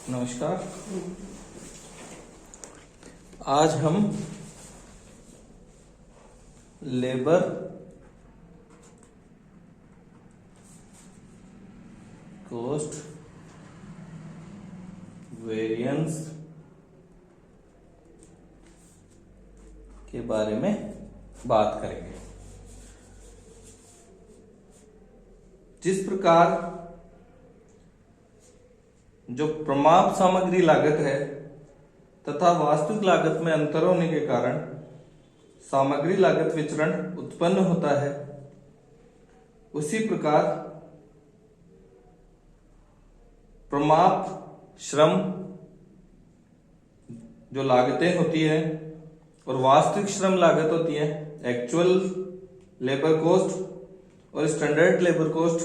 नमस्कार। आज हम लेबर कॉस्ट वेरिएंस के बारे में बात करेंगे। जिस प्रकार जो प्रमाप सामग्री लागत है तथा वास्तविक लागत में अंतर होने के कारण सामग्री लागत विचरण उत्पन्न होता है, उसी प्रकार प्रमाप श्रम जो लागतें होती है और वास्तविक श्रम लागत होती है, एक्चुअल लेबर कॉस्ट और स्टैंडर्ड लेबर कॉस्ट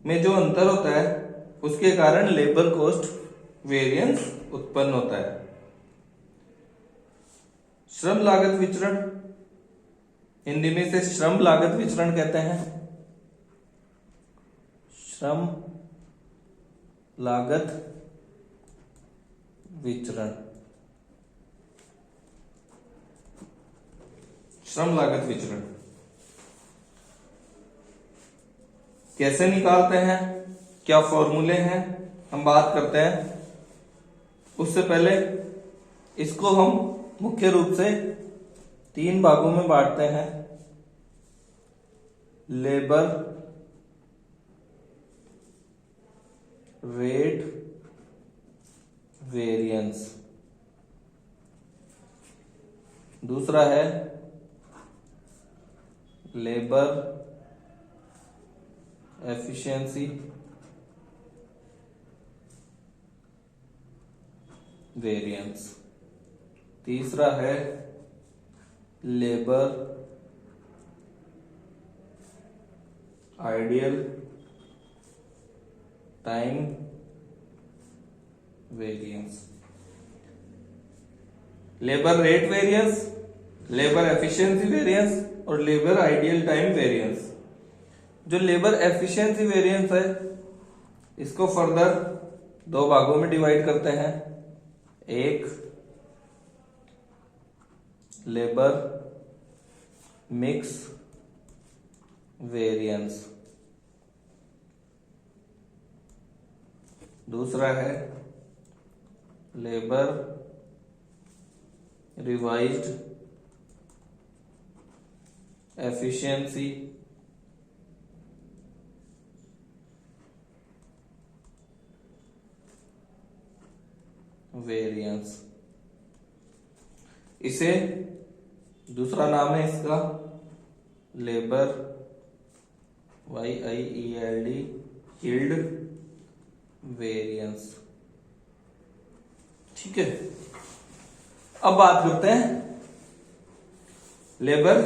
में जो अंतर होता है उसके कारण लेबर कॉस्ट वेरिएंस उत्पन्न होता है। श्रम लागत विचरण हिंदी में इसे श्रम लागत विचरण कहते हैं। श्रम लागत विचरण, श्रम लागत विचरण कैसे निकालते हैं, क्या फॉर्मूले हैं, हम बात करते हैं। उससे पहले इसको हम मुख्य रूप से 3 भागों में बांटते हैं। लेबर रेट वेरिएंस, दूसरा है लेबर एफिशिएंसी वेरिएंस, तीसरा है labour ideal time variance. Labour rate variance, labour efficiency variance और लेबर आइडियल टाइम वेरिएंस। जो लेबर एफिशिएंसी वेरिएंस है इसको फर्दर 2 भागों में डिवाइड करते हैं। एक लेबर मिक्स वेरिएंस, दूसरा है लेबर रिवाइज्ड एफिशिएंसी वेरिएंस। इसे दूसरा नाम है इसका लेबर YIELD यील्ड वेरिएंस। ठीक है, अब बात करते हैं लेबर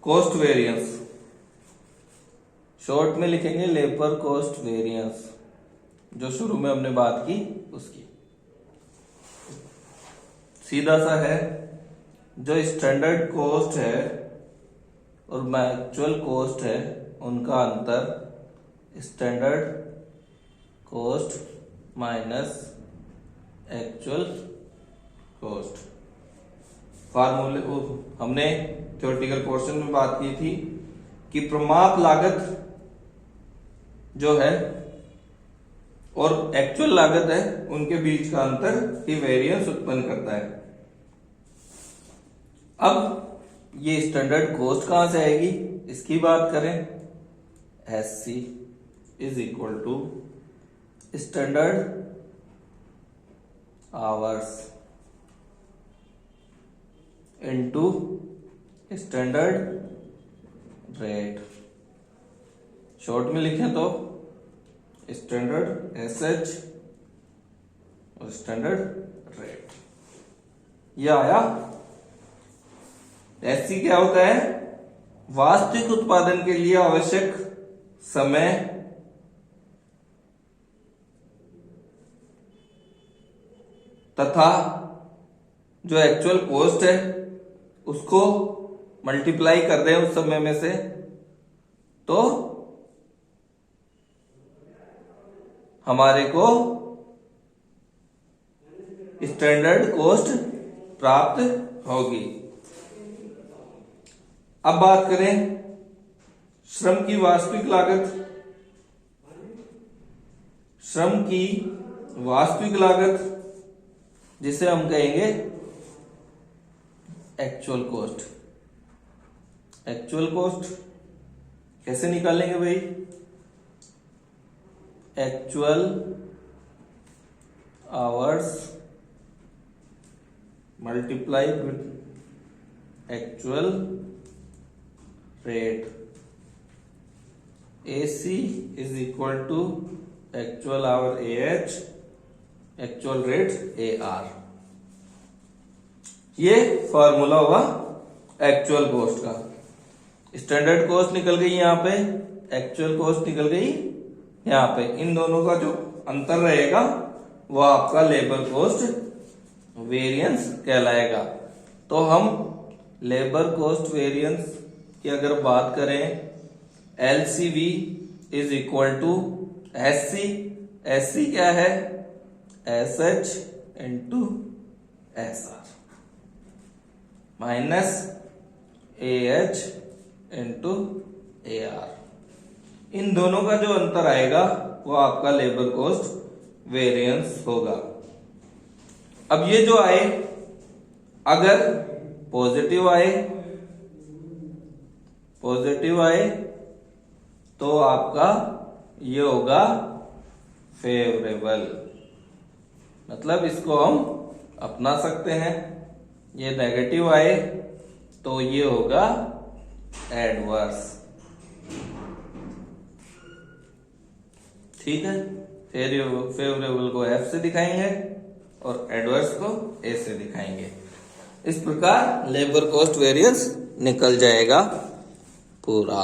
कॉस्ट वेरिएंस। शॉर्ट में लिखेंगे लेबर कॉस्ट वेरिएंस, जो शुरू में हमने बात की उसकी। सीधा सा है, जो स्टैंडर्ड कॉस्ट है और एक्चुअल कॉस्ट है उनका अंतर standard cost minus actual cost. फार्मूले हमने थ्योरेटिकल पोर्शन में बात की थी कि प्रमाप लागत जो है और एक्चुअल लागत है उनके बीच का अंतर ही वेरिएंस उत्पन्न करता है। अब ये स्टैंडर्ड कॉस्ट कहां से आएगी, इसकी बात करें। SC is equal to standard hours into standard rate. Short में लिखें तो स्टैंडर्ड SH और स्टैंडर्ड रेट। यह आया। SC क्या होता है, वास्तविक उत्पादन के लिए आवश्यक समय तथा जो एक्चुअल कॉस्ट है उसको मल्टीप्लाई कर दें उस समय में से, तो हमारे को स्टैंडर्ड कॉस्ट प्राप्त होगी। अब बात करें श्रम की वास्तविक लागत। श्रम की वास्तविक लागत जिसे हम कहेंगे एक्चुअल कॉस्ट। एक्चुअल कॉस्ट कैसे निकालेंगे भाई? Actual hours multiply with actual rate. AC is equal to actual hour AH, actual rate AR। ये फॉर्मूला हुआ एक्चुअल कॉस्ट का। स्टैंडर्ड कॉस्ट निकल गई यहां पे, एक्चुअल कॉस्ट निकल गई यहां पे। इन दोनों का जो अंतर रहेगा वो आपका लेबर कॉस्ट वेरिएंस कहलाएगा। तो हम लेबर कॉस्ट वेरिएंस की अगर बात करें, LCV is equal to SC। SC क्या है? SH into SR minus AH into AR। इन दोनों का जो अंतर आएगा वो आपका लेबर कॉस्ट वेरिएंस होगा। अब ये जो आए, अगर पॉजिटिव आए तो आपका ये होगा फेवरेबल, मतलब इसको हम अपना सकते हैं। ये नेगेटिव आए तो ये होगा एडवर्स। ठीक है, फेवरेबल को F से दिखाएंगे और एडवर्स को A से दिखाएंगे। इस प्रकार लेबर कॉस्ट वेरिएंस निकल जाएगा पूरा।